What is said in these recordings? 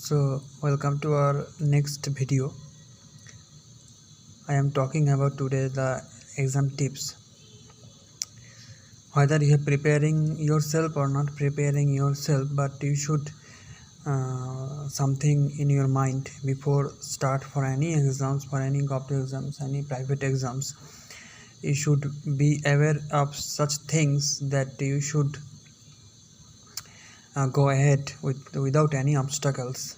So welcome to our next video. I am talking about today the exam tips. Whether you are preparing yourself or not preparing yourself, but you should something in your mind before start for any exams, for any government exams, any private exams. You should be aware of such things that you should go ahead without any obstacles.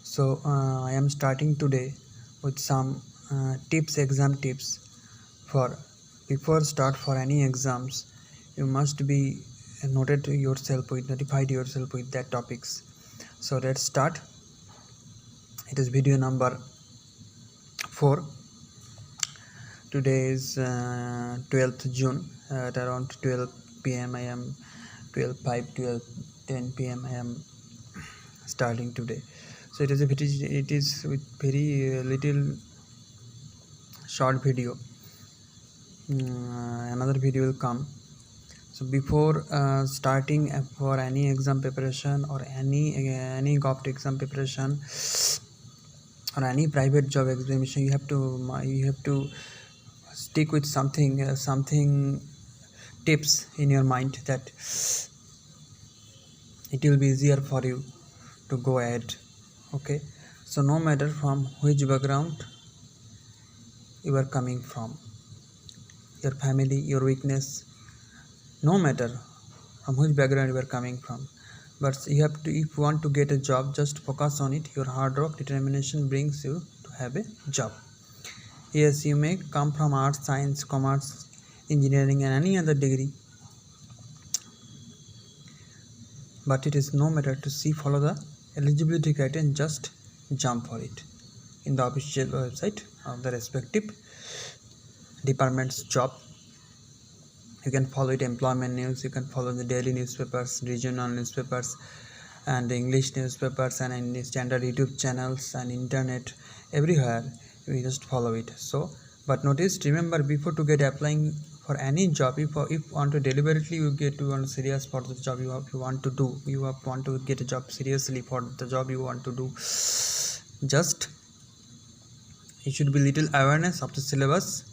So I am starting today with some exam tips for before start for any exams. You must be notified yourself with that topics. So let's start. It is video number 4. Today is 12th June at around 12 p.m. I am 12:10 p.m. I am starting today. So it is with very little short video. Another video will come. So before starting for any exam preparation or any government exam preparation or any private job examination, you have to stick with something tips in your mind that it will be easier for you to go ahead. Okay, so no matter from which background you are coming from, your family, your weakness, no matter from which background you are coming from, but you have to, if you want to get a job, just focus on it. Your hard work, determination brings you to have a job. Yes, you may come from arts, science, commerce, engineering and any other degree, but it is no matter to follow the eligibility criteria and just jump for it in the official website of the respective department's job. You can follow it, employment news, you can follow the daily newspapers, regional newspapers and the English newspapers and in the standard YouTube channels and internet, everywhere you just follow it. So but remember, before to get applying for any job, if want to deliberately you get to want serious for the job you want to get a job seriously for the job you want to do, just you should be little awareness of the syllabus.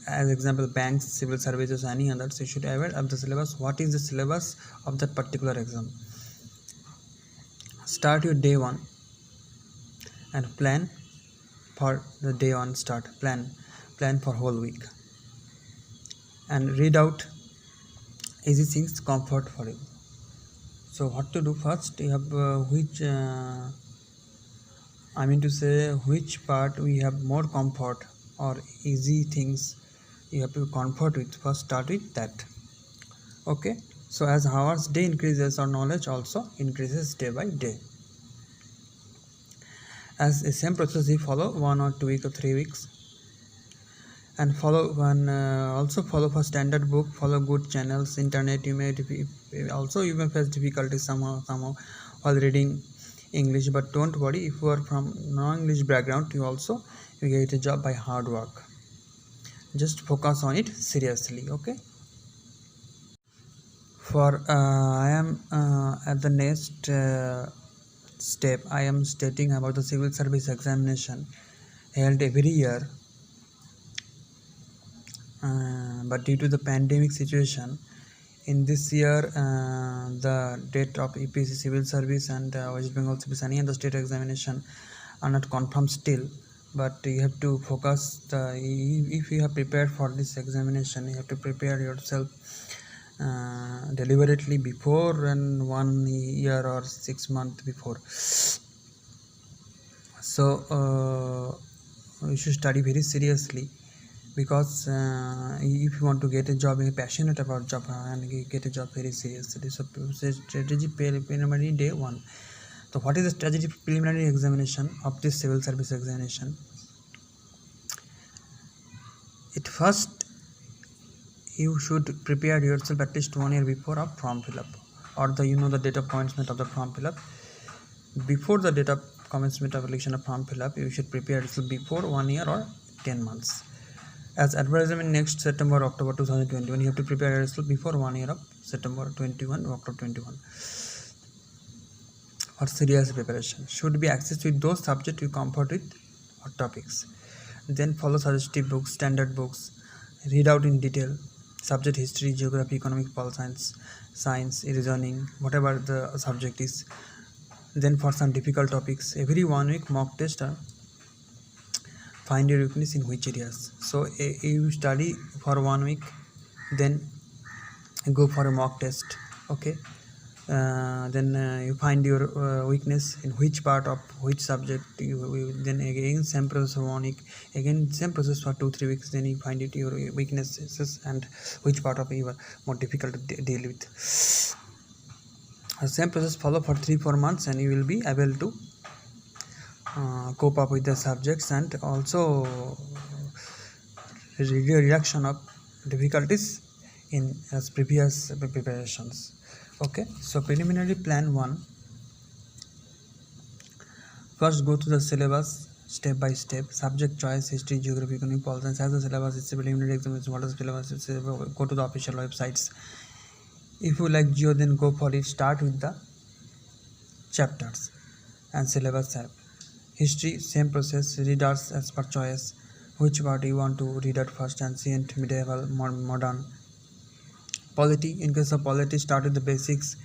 As example, banks, civil services, any others, you should aware of the syllabus. What is the syllabus of that particular exam? Start your day 1 and plan for the day 1 start. Plan for whole week and read out easy things, comfort for you. So what to do first? You have which part we have more comfort or easy things you have to comfort with. First start with that. Okay, so as hours day increases, our knowledge also increases day by day. As the same process you follow 1 or 2 weeks or 3 weeks, and follow one also follow for standard book, follow good channels, internet. You may face difficulties somehow while reading English, but don't worry, if you are from non-English background, you get a job by hard work. Just focus on it seriously. Okay, for I am at the next step. I am stating about the civil service examination held every year, but due to the pandemic situation in this year, the date of EPC civil service and West Bengal civil any other state examination are not confirmed still. But you have to focus if you have prepared for this examination, you have to prepare yourself deliberately before and 1 year or 6 months before. So you should study very seriously, because if you want to get a job, you're passionate about job and you get a job very seriously. So strategy preliminary day 1. So what is the strategy preliminary examination of this civil service examination? At first, you should prepare yourself at least 1 year before of form fill up, or the date of commencement of the form fill up. Before the date of commencement of election of form fill up, you should prepare yourself before 1 year or 10 months. As advertisement next September October 2021, you have to prepare yourself before 1 year of September 21 or October 21. or serious preparation. Should be accessed with those subjects you comfort with or topics. Then follow suggestive books, standard books, read out in detail, subject history, geography, economics, political science, reasoning, whatever the subject is. Then for some difficult topics, every 1 week mock test or find your weakness in which areas. So you study for 1 week, then go for a mock test. Okay. Then you find your weakness in which part of which subject. You then again same process for 1 week, again same process for 2-3 weeks. Then you find it your weaknesses and which part of you are more difficult to deal with. Same process follow for 3-4 months, and you will be able to cope up with the subjects and also reduction of difficulties in as previous preparations. Okay, so preliminary plan 1. First, go to the syllabus step by step. Subject choice, history, geography, economic, politics. As the syllabus is preliminary examination. What is syllabus? Go to the official websites. If you like geo, then go for it. Start with the chapters and syllabus tab. History, same process. Readers as per choice. Which part you want to read at first? Ancient, medieval, modern. Polity, in case of polity, start with the basics,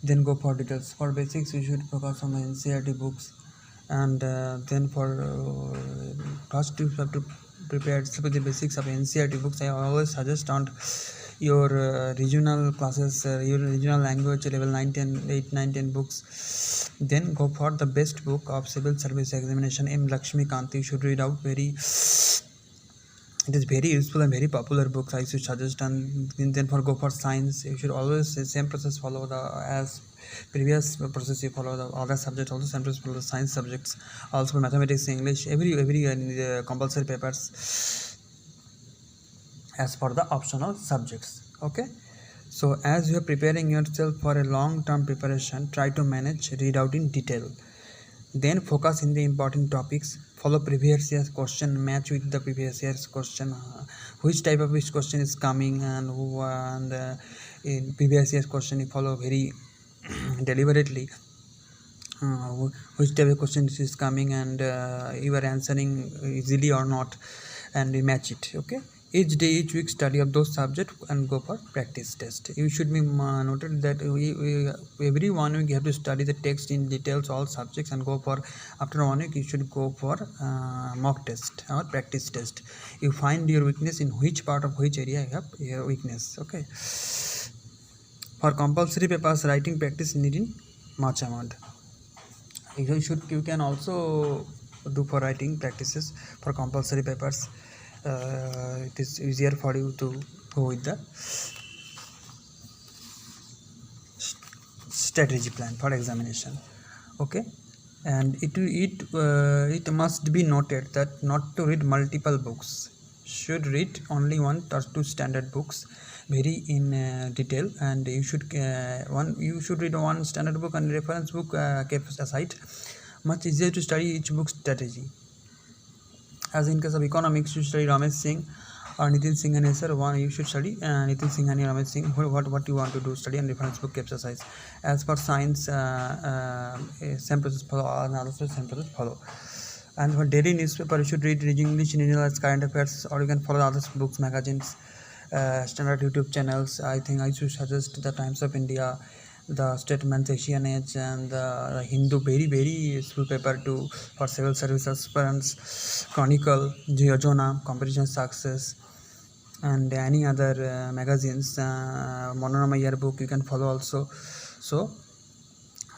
then go for details. For basics, you should focus on the NCERT books, and then for first you have to prepare the basics of NCERT books. I always suggest on your regional classes, your regional language level 9, 10, 8, 9, 10 books. Then go for the best book of civil service examination, M. Lakshmikant. You should read out it is very useful and very popular books I should suggest. And then go for science, you should always the same process follow as previous process. You follow the other subjects also, same process follow the science subjects. Also for mathematics, English, every compulsory papers as for the optional subjects. Okay, so as you are preparing yourself for a long-term preparation, try to manage read out in detail. Then focus in the important topics. Follow previous year's question, match with the previous year's question, which type of which question is coming, and in previous year's question you follow very deliberately which type of question is coming, and you are answering easily or not, and you match it. Okay, each day, each week study of those subjects and go for practice test. You should be noted that every 1 week you have to study the text in details, all subjects, and go for after 1 week you should go for mock test or practice test. You find your weakness in which part of which area you have your weakness. Okay, for compulsory papers, writing practice needing much amount. You can also do for writing practices for compulsory papers. It is easier for you to go with the strategy plan for examination. Okay, and it must be noted that not to read multiple books. Should read only 1 or 2 standard books very in detail, and you should read one standard book and reference book kept aside. Much easier to study each book strategy. As in case of economics, you study Ramesh Singh or Nitin Singhania sir. You should study Nitin Singhania, Ramesh Singh. What you want to do, study and reference book exercise. As for science, same process follow, another same process follow. And for daily newspaper, you should read English, regional current affairs, or you can follow other books, magazines, standard YouTube channels. I think I should suggest the Times of India, the Statements, Asian Age, and the Hindu, very useful paper too for civil service aspirants. Chronicle, Jyojona, Competition Success, and any other magazines. Monorama Yearbook you can follow also. So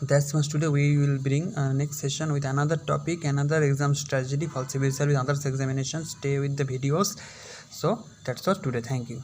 that's much today. We will bring next session with another topic, another exam strategy for civil service, other examinations. Stay with the videos. So that's all today. Thank you.